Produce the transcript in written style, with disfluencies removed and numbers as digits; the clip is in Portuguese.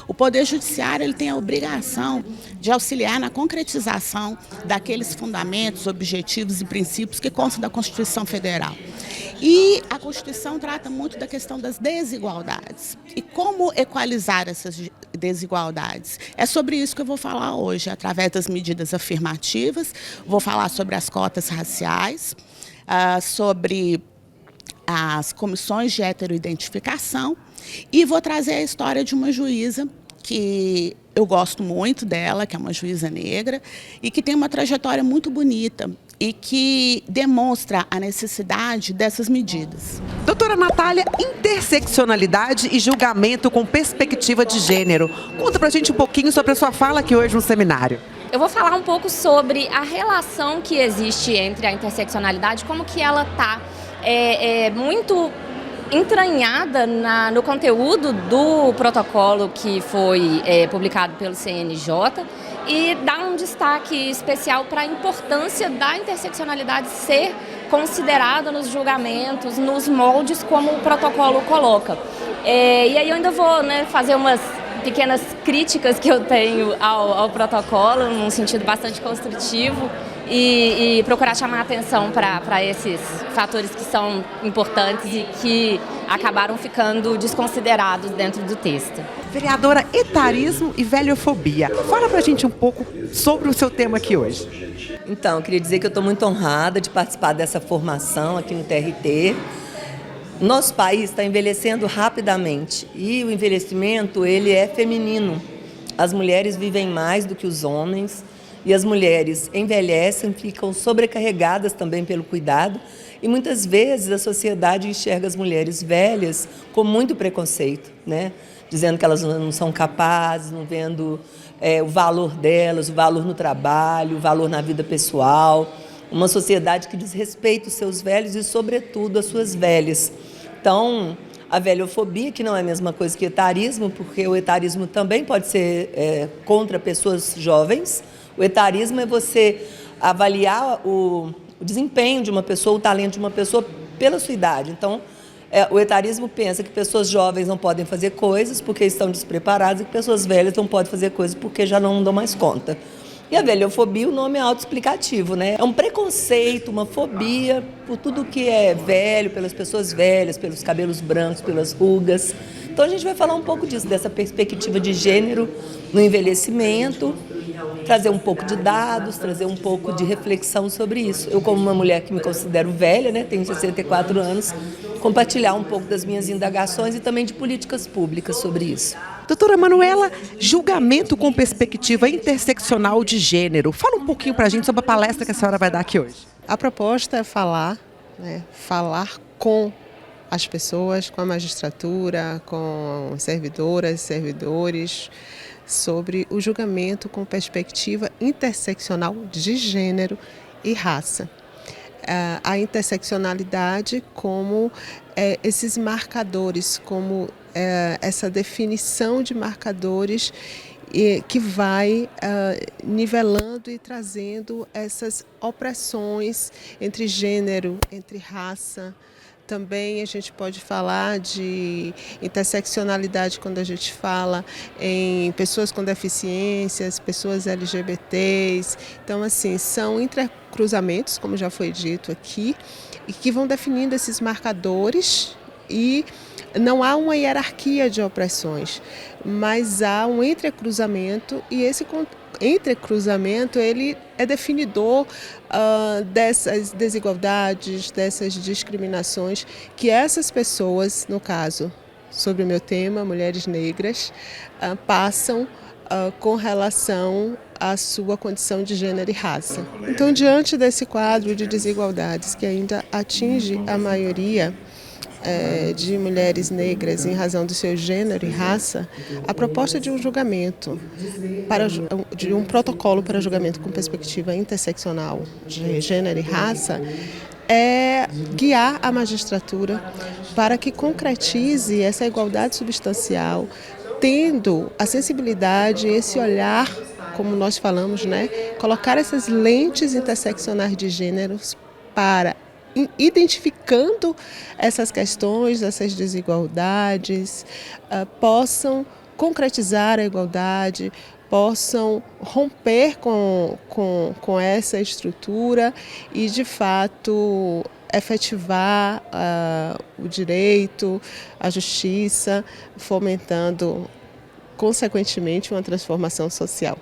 O Poder Judiciário ele tem a obrigação de auxiliar na concretização daqueles fundamentos, objetivos e princípios que constam da Constituição Federal. E a Constituição trata muito da questão das desigualdades. E como equalizar essas desigualdades? É sobre isso que eu vou falar hoje, através das medidas afirmativas. Vou falar sobre as cotas raciais, sobre as comissões de heteroidentificação e vou trazer a história de uma juíza que eu gosto muito dela, que é uma juíza negra e que tem uma trajetória muito bonita e que demonstra a necessidade dessas medidas. Doutora Natália, interseccionalidade e julgamento com perspectiva de gênero. Conta pra gente um pouquinho sobre a sua fala aqui hoje no seminário. Eu vou falar um pouco sobre a relação que existe entre a interseccionalidade, como que ela está muito entranhada no conteúdo do protocolo que foi publicado pelo CNJ e dá um destaque especial para a importância da interseccionalidade ser considerada nos julgamentos, nos moldes como o protocolo coloca. E aí eu ainda vou fazer umas pequenas críticas que eu tenho ao protocolo, num sentido bastante construtivo, e procurar chamar a atenção para esses fatores que são importantes e que acabaram ficando desconsiderados dentro do texto. Vereadora, etarismo e velhofobia. Fala pra gente um pouco sobre o seu tema aqui hoje. Então, eu queria dizer que eu estou muito honrada de participar dessa formação aqui no TRT. Nosso país está envelhecendo rapidamente e o envelhecimento ele é feminino. As mulheres vivem mais do que os homens e as mulheres envelhecem, ficam sobrecarregadas também pelo cuidado e muitas vezes a sociedade enxerga as mulheres velhas com muito preconceito, né? Dizendo que elas não são capazes, não vendo o valor delas, o valor no trabalho, o valor na vida pessoal. Uma sociedade que desrespeita os seus velhos e, sobretudo, as suas velhas. Então, a velhofobia, que não é a mesma coisa que etarismo, porque o etarismo também pode ser contra pessoas jovens. O etarismo é você avaliar o desempenho de uma pessoa, o talento de uma pessoa pela sua idade. Então, o etarismo pensa que pessoas jovens não podem fazer coisas porque estão despreparadas e que pessoas velhas não podem fazer coisas porque já não dão mais conta. E a velhofobia, o nome é autoexplicativo, né? É um preconceito, uma fobia por tudo que é velho, pelas pessoas velhas, pelos cabelos brancos, pelas rugas. Então a gente vai falar um pouco disso, dessa perspectiva de gênero no envelhecimento, trazer um pouco de dados, trazer um pouco de reflexão sobre isso. Eu, como uma mulher que me considero velha, né, tenho 64 anos, compartilhar um pouco das minhas indagações e também de políticas públicas sobre isso. Doutora Manuela, julgamento com perspectiva interseccional de gênero. Fala um pouquinho pra gente sobre a palestra que a senhora vai dar aqui hoje. A proposta é falar com as pessoas, com a magistratura, com servidoras, servidores, sobre o julgamento com perspectiva interseccional de gênero e raça. A interseccionalidade como esses marcadores, como essa definição de marcadores que vai nivelando e trazendo essas opressões entre gênero, entre raça. Também a gente pode falar de interseccionalidade quando a gente fala em pessoas com deficiências, pessoas LGBTs. Então, assim, são intercruzamentos, como já foi dito aqui, e que vão definindo esses marcadores e não há uma hierarquia de opressões, mas há um entrecruzamento e esse entrecruzamento ele é definidor dessas desigualdades, dessas discriminações que essas pessoas, no caso, sobre o meu tema, mulheres negras, passam com relação à sua condição de gênero e raça. Então, diante desse quadro de desigualdades que ainda atinge a maioria de mulheres negras em razão do seu gênero e raça, a proposta de um julgamento, de um protocolo para julgamento com perspectiva interseccional de gênero e raça, é guiar a magistratura para que concretize essa igualdade substancial, tendo a sensibilidade, esse olhar, como nós falamos, colocar essas lentes interseccionais de gêneros para identificando essas questões, essas desigualdades, possam concretizar a igualdade, possam romper com essa estrutura e, de fato, efetivar o direito, a justiça, fomentando, consequentemente, uma transformação social.